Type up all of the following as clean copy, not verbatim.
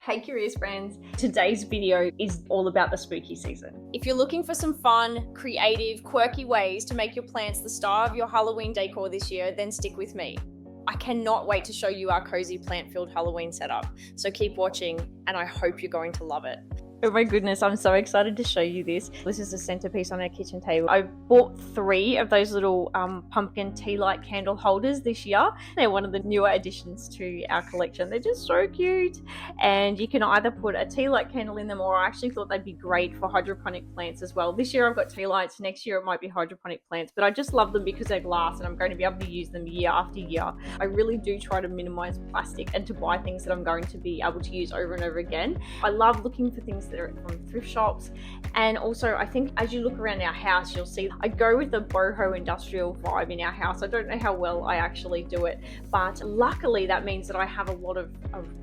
Hey curious friends, today's video is all about the spooky season. If you're looking for some fun, creative, quirky ways to make your plants the star of your Halloween decor this year, then stick with me. I cannot wait to show you our cozy plant-filled Halloween setup. So keep watching and I hope you're going to love it. Oh my goodness, I'm so excited to show you this. This is a centerpiece on our kitchen table. I bought 3 of those little pumpkin tea light candle holders this year. They're one of the newer additions to our collection. They're just so cute. And you can either put a tea light candle in them, or I actually thought they'd be great for hydroponic plants as well. This year I've got tea lights, next year it might be hydroponic plants, but I just love them because they last and I'm going to be able to use them year after year. I really do try to minimize plastic and to buy things that I'm going to be able to use over and over again. I love looking for things that are from thrift shops, and also I think as you look around our house you'll see I go with the boho industrial vibe in our house. I don't know how well I actually do it, but luckily that means that I have a lot of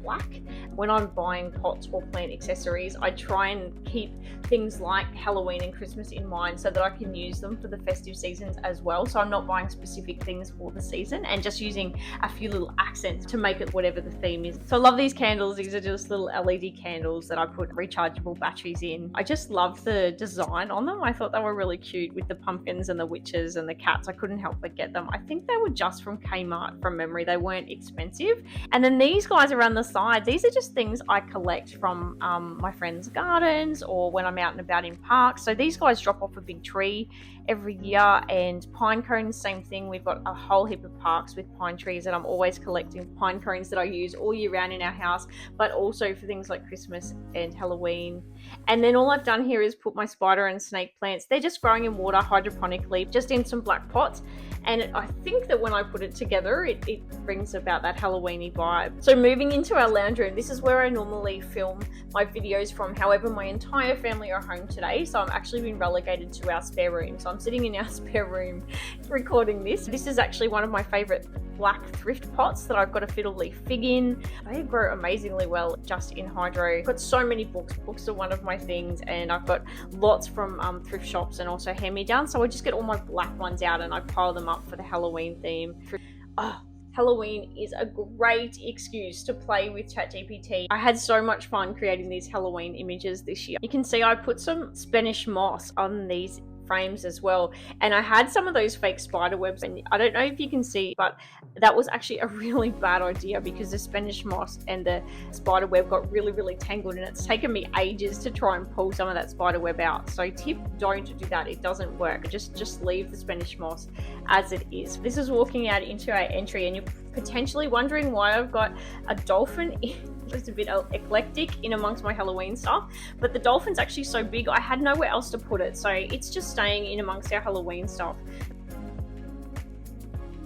black. When I'm buying pots or plant accessories, I try and keep things like Halloween and Christmas in mind so that I can use them for the festive seasons as well. So I'm not buying specific things for the season and just using a few little accents to make it whatever the theme is. So I love these candles. These are just little LED candles that I put rechargeable batteries in. I just love the design on them. I thought they were really cute with the pumpkins and the witches and the cats. I couldn't help but get them. I think they were just from Kmart from memory. They weren't expensive. And then these guys around the side, these are just things I collect from my friends' gardens or when I'm out and about in parks. So these guys drop off a big tree every year, and pine cones, same thing. We've got a whole heap of parks with pine trees, and I'm always collecting pine cones that I use all year round in our house, but also for things like Christmas and Halloween. And then all I've done here is put my spider and snake plants. They're just growing in water hydroponically, just in some black pots. And I think that when I put it together, it brings about that Halloweeny vibe. So moving into our lounge room, this is where I normally film my videos from. However, my entire family are home today, so I'm actually been relegated to our spare room. So I'm sitting in our spare room recording this. This is actually one of my favorite black thrift pots that I've got a fiddle leaf fig in. They grow amazingly well just in hydro. I've got so many books. Books are one of my things, and I've got lots from thrift shops and also hand-me-downs. So I just get all my black ones out and I pile them up for the Halloween theme. Halloween is a great excuse to play with ChatGPT. I had so much fun creating these Halloween images this year. You can see I put some Spanish moss on these frames as well, and I had some of those fake spider webs, and I don't know if you can see, but that was actually a really bad idea because the Spanish moss and the spider web got really tangled, and it's taken me ages to try and pull some of that spider web out. So tip, don't do that. It doesn't work. Just leave the Spanish moss as it is. This is walking out into our entry, and you're potentially wondering why I've got a dolphin it's a bit eclectic in amongst my Halloween stuff, but the dolphin's actually so big I had nowhere else to put it, so it's just staying in amongst our Halloween stuff.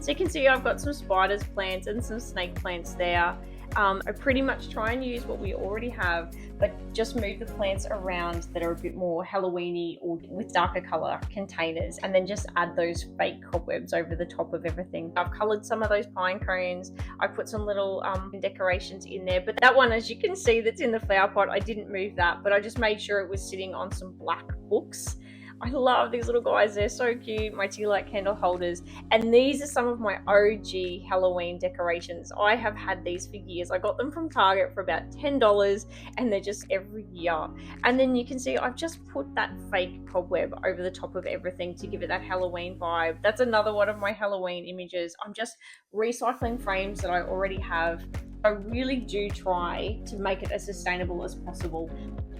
So you can see I've got some spiders plants and some snake plants there. I pretty much try and use what we already have, but just move the plants around that are a bit more Halloweeny or with darker color containers, and then just add those fake cobwebs over the top of everything. I've colored some of those pine cones. I put some little decorations in there, but that one, as you can see, that's in the flower pot, I didn't move that, but I just made sure it was sitting on some black books. I love these little guys. They're so cute. My tea light candle holders. And these are some of my OG Halloween decorations. I have had these for years. I got them from Target for about $10, and they're just every year. And then you can see I've just put that fake cobweb over the top of everything to give it that Halloween vibe. That's another one of my Halloween images. I'm just recycling frames that I already have. I really do try to make it as sustainable as possible.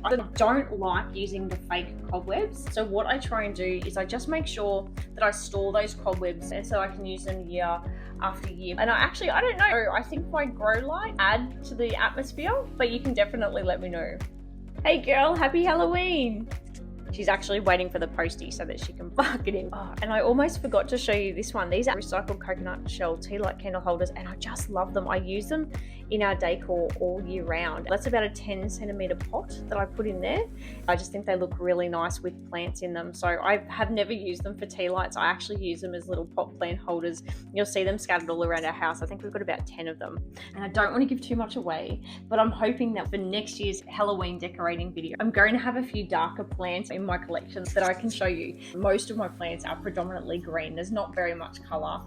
I don't like using the fake cobwebs, so what I try and do is I just make sure that I store those cobwebs and so I can use them year after year. And I don't know, I think my grow light add to the atmosphere, but you can definitely let me know. Hey girl, happy Halloween! She's actually waiting for the postie so that she can plug it in. Oh, and I almost forgot to show you this one. These are recycled coconut shell tea light candle holders, and I just love them. I use them in our decor all year round. That's about a 10-centimeter pot that I put in there. I just think they look really nice with plants in them. So I have never used them for tea lights. I actually use them as little pot plant holders. You'll see them scattered all around our house. I think we've got about 10 of them. And I don't want to give too much away, but I'm hoping that for next year's Halloween decorating video, I'm going to have a few darker plants in my collections that I can show you. Most of my plants are predominantly green. There's not very much color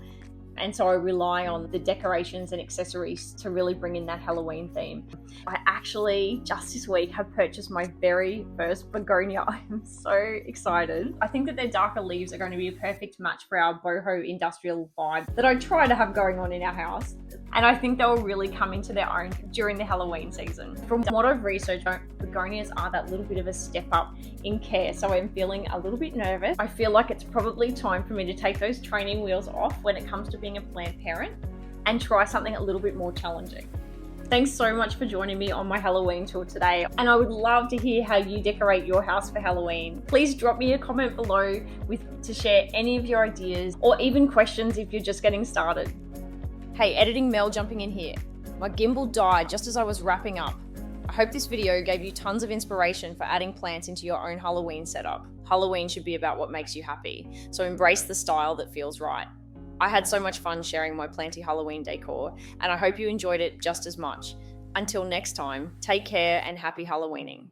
And so I rely on the decorations and accessories to really bring in that Halloween theme. I actually, just this week, have purchased my very first begonia. I'm so excited. I think that their darker leaves are going to be a perfect match for our boho industrial vibe that I try to have going on in our house. And I think they'll really come into their own during the Halloween season. From what I've researched, begonias are that little bit of a step up in care, so I'm feeling a little bit nervous. I feel like it's probably time for me to take those training wheels off when it comes to being a plant parent and try something a little bit more challenging. Thanks so much for joining me on my Halloween tour today, and I would love to hear how you decorate your house for Halloween. Please drop me a comment below to share any of your ideas or even questions if you're just getting started. Hey, editing Mel jumping in here. My gimbal died just as I was wrapping up. I hope this video gave you tons of inspiration for adding plants into your own Halloween setup. Halloween should be about what makes you happy, so embrace the style that feels right. I had so much fun sharing my planty Halloween decor, and I hope you enjoyed it just as much. Until next time, take care and happy Halloweening.